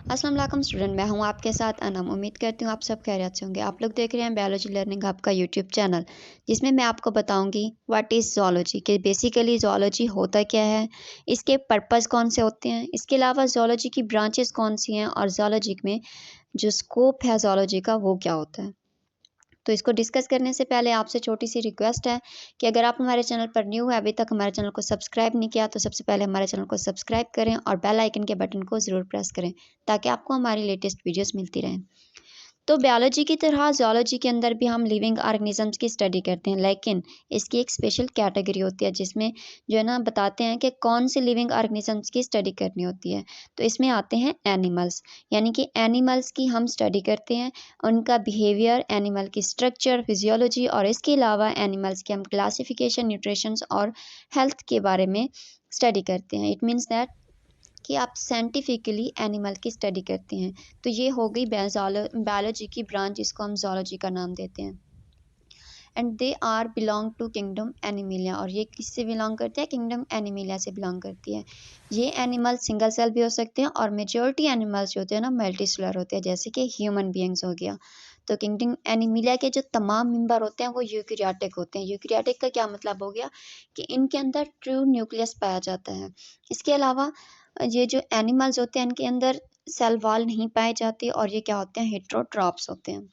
अस्सलाम वालेकुम स्टूडेंट, मैं हूं आपके साथ अनम। उम्मीद करती हूं आप सब खैरियत से होंगे। आप लोग देख रहे हैं बायोलॉजी लर्निंग हब का यूट्यूब चैनल, जिसमें मैं आपको बताऊंगी व्हाट इज़ ज़ूलॉजी, कि बेसिकली ज़ूलॉजी होता क्या है, इसके पर्पस कौन से होते हैं, इसके अलावा ज़ूलॉजी की ब्रांचेस कौन सी हैं और ज़ूलॉजी में जो स्कोप है ज़ूलॉजी का वो क्या होता है। तो इसको डिस्कस करने से पहले आपसे छोटी-सी रिक्वेस्ट है कि अगर आप हमारे चैनल पर न्यू हैं, अभी तक हमारे चैनल को सब्सक्राइब नहीं किया, तो सबसे पहले हमारे चैनल को सब्सक्राइब करें और बेल आइकन के बटन को ज़रूर प्रेस करें, ताकि आपको हमारी लेटेस्ट वीडियोज़ मिलती रहें। तो बायोलॉजी की तरह ज़ूलॉजी के अंदर भी हम लिविंग ऑर्गेनिजम्स की स्टडी करते हैं, लेकिन इसकी एक स्पेशल कैटेगरी होती है जिसमें जो है ना बताते हैं कि कौन से लिविंग ऑर्गेनिजम्स की स्टडी करनी होती है। तो इसमें आते हैं एनिमल्स, यानी कि एनिमल्स की हम स्टडी करते हैं, उनका बिहेवियर, एनिमल की स्ट्रक्चर, फिजियोलॉजी और इसके अलावा एनिमल्स की हम क्लासिफिकेशन, न्यूट्रिशंस और हेल्थ के बारे में स्टडी करते हैं। इट मीन्स दैट कि आप साइंटिफिकली एनिमल की स्टडी करते हैं। तो ये हो गई बायोलॉजी की ब्रांच, जिसको हम ज़ूलॉजी का नाम देते हैं। And they are belong to kingdom Animalia, और ये किससे बिलोंग करते हैं? किंगडम एनिमिलिया से बिलोंग करती है। ये एनिमल सिंगल सेल भी हो सकते हैं और मेजॉरिटी एनिमल्स जो होते हैं ना मल्टीसेलुलर होते हैं, जैसे कि ह्यूमन बीइंग्स हो गया। तो किंगडम एनिमिलिया के जो तमाम मेंबर होते हैं वो यूकैरियोटिक होते हैं। यूकैरियोटिक का क्या मतलब हो गया कि इनके अंदर ट्रू न्यूक्लियस पाया जाता है। इसके अलावा ये जो एनिमल्स होते हैं इनके अंदर सेल वॉल नहीं पाए जाते और ये क्या होते हैं? हेटेरोट्रॉप्स होते हैं।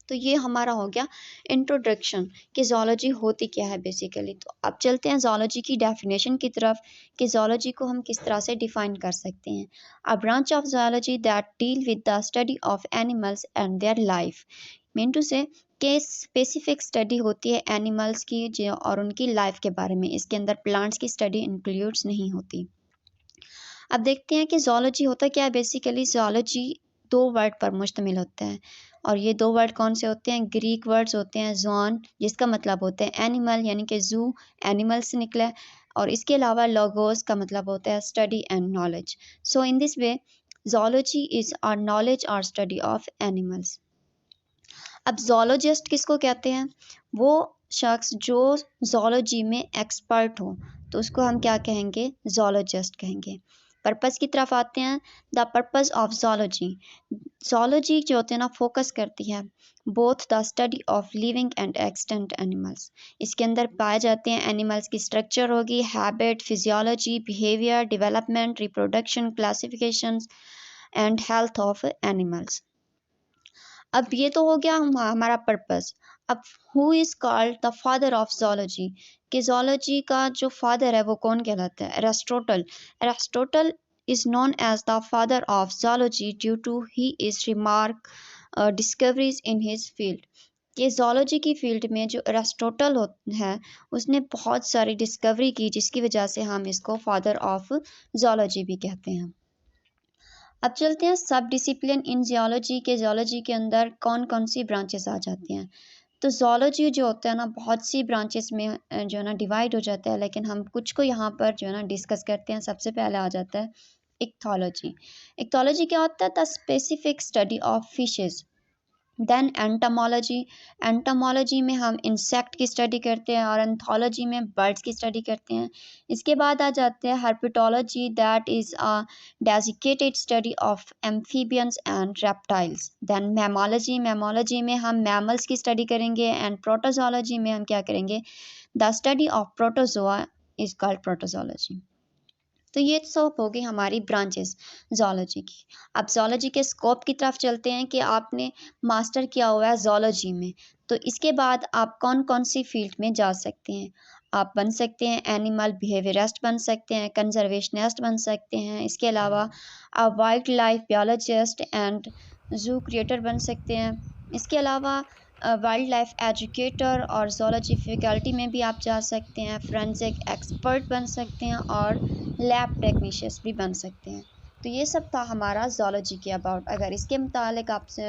तो ये हमारा हो गया इंट्रोडक्शन कि ज़ूलॉजी होती क्या है बेसिकली। तो अब चलते हैं ज़ूलॉजी की डेफिनेशन की तरफ कि ज़ूलॉजी को हम किस तरह से डिफ़ाइन कर सकते हैं। A branch of zoology that deal with the study of animals and their life, mean to say कि स्पेसिफिक स्टडी होती है एनिमल्स की जो और उनकी लाइफ के बारे में। इसके अंदर प्लांट्स की स्टडी इंक्लूड्स नहीं होती। अब देखते हैं कि ज़ूलॉजी होता क्या है बेसिकली। ज़ूलॉजी 2 वर्ड पर मुश्तमिल होता है, और ये 2 वर्ड कौन से होते हैं? ग्रीक वर्ड्स होते हैं। ज़ून, जिसका मतलब होता है एनिमल, यानी कि ज़ू एनिमल से निकला है, और इसके अलावा लोगोस का मतलब होता है study and knowledge. So in this way zoology is our knowledge और स्टडी ऑफ एनिमल्स। अब ज़ूलॉजिस्ट किसको कहते हैं? वो शख्स जो ज़ूलॉजी में एक्सपर्ट हो, तो उसको हम क्या कहेंगे? ज़ूलॉजिस्ट कहेंगे। पर्पस की तरफ आते हैं। The purpose of zoology, zoology जो होते हैं ना फोकस करती है both the study of living and extent animals. इसके अंदर पाए जाते हैं एनिमल्स की स्ट्रक्चर होगी, habit, physiology, behaviour, development, reproduction, classifications and health of animals. अब ये तो हो गया हमारा पर्पस। अब who is called the father of zoology, कि ज़ूलॉजी का जो फादर है वो कौन कहलाता है? Aristotle. Aristotle is known as the father of zoology due to he is remark discoveries in his field. ये ज़ूलॉजी की फील्ड में जो एरिस्टोटल है, उसने बहुत सारी डिस्कवरी की, जिसकी वजह से हम इसको फादर ऑफ ज़ूलॉजी भी कहते हैं। अब चलते हैं सब डिसिप्लिन इन जियोलॉजी के। जियोलॉजी के अंदर कौन कौन सी ब्रांचेस आ जाती हैं? तो जियोलॉजी जो होता है ना बहुत सी ब्रांचेस में जो है ना डिवाइड हो जाता है, लेकिन हम कुछ को यहाँ पर जो है ना डिस्कस करते हैं। सबसे पहले आ जाता है इक्थोलॉजी। इक्थोलॉजी क्या होता है? The specific study of fishes. Then entomology, entomology में हम इंसेक्ट की स्टडी करते हैं, और एंथोलॉजी में बर्ड्स की स्टडी करते हैं। इसके बाद आ जाते हैं herpetology, that is a dedicated study of amphibians and reptiles. Then mammalogy, mammalogy में हम मैमल्स की स्टडी करेंगे। एंड प्रोटोजोलॉजी में हम क्या करेंगे? The study of protozoa is called protozoology. तो ये सब हो गई हमारी ब्रांचेस ज़ूलॉजी की। अब ज़ूलॉजी के स्कोप की तरफ चलते हैं कि आपने मास्टर किया हुआ है ज़ूलॉजी में, तो इसके बाद आप कौन कौन सी फील्ड में जा सकते हैं? आप बन सकते हैं एनिमल बिहेवियरिस्ट, बन सकते हैं कंजर्वेशनिस्ट, बन सकते हैं। इसके अलावा आप wild life biologist and zoo creator बन सकते हैं। इसके अलावा वाइल्ड लाइफ एजुकेटर और ज़ूलॉजी फैकल्टी में भी आप जा सकते हैं। फोरेंसिक एक्सपर्ट बन सकते हैं और लैब टेक्नीशियंस भी बन सकते हैं। तो ये सब था हमारा ज़ूलॉजी के अबाउट। अगर इसके मुतालिक आपसे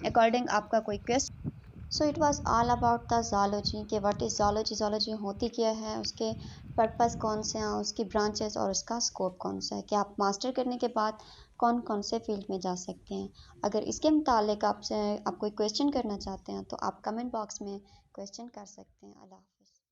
अकॉर्डिंग आपका कोई question. So it was all about the zoology, कि व्हाट इज़ ज़ूलॉजी, ज़ूलॉजी होती क्या है, उसके पर्पस कौन से हैं, उसकी ब्रांचेस और उसका स्कोप कौन सा है, कि आप मास्टर करने के बाद कौन कौन से फील्ड में जा सकते हैं। अगर इसके मुतालिक आपसे आप कोई क्वेश्चन करना चाहते हैं तो आप कमेंट बॉक्स में क्वेश्चन कर सकते हैं। अल्लाह हाफ़िज़।